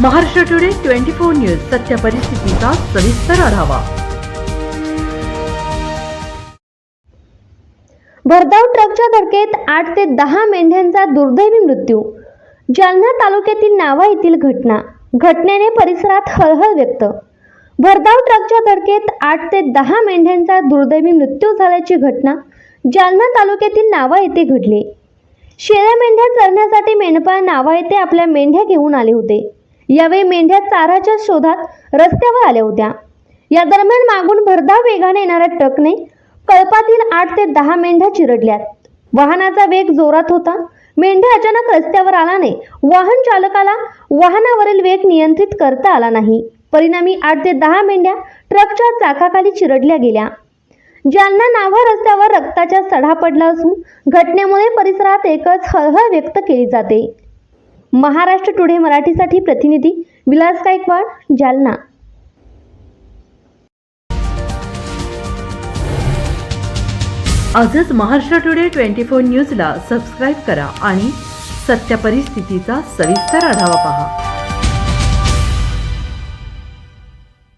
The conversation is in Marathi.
महाराष्ट्र टुडे 24 न्यूज सत्य परिस्थितीचा सविस्तर आढावा। भरधाव ट्रकच्या धडकेत 8 ते 10 मेंढ्यांचा दुर्दैवी मृत्यू। जालना तालुक्यातील नावा येथील घटनेने परिसरात हळहळ व्यक्त। भरधाव ट्रकच्या धडकेत 8 ते 10 मेंढ्यांचा दुर्दैवी मृत्यू झाल्याची घटना जालना तालुक्यातील नावा येथे घडली। शेळ्या मेंढ्या चरण्यासाठी मेंढपाळ नावा येथे आपल्या मेंढ्या घेऊन आले होते। यावेळी मेंढ्या चाराच्या शोधात रस्त्यावर आल्या होत्या। या दरम्यान मागून भरधाव वेगाने येणाऱ्या ट्रकने कळपातील 8 ते 10 मेंढ्या चिरडल्यात। वाहनाचा वेग जोरात होता। मेंढ्या अचानक रस्त्यावर आल्याने वाहन चालकाला वाहनावरील वेग नियंत्रित करता आला नाही। परिणामी 8 ते 10 मेंढ्या ट्रकच्या चाकाखाली चिरडल्या गेल्या। जालना नावा रस्त्यावर रक्ताचा सडा पडला असून घटनेमुळे परिसरात एकच हळहळ व्यक्त केली जाते। महाराष्ट्र टुडे मराठीसाठी प्रतिनिधी विलास गायकवाड, जालना। आजच महाराष्ट्र टुडे 24 न्यूजला सबस्क्राईब करा आणि सत्य परिस्थितीचा सविस्तर आढावा पहा।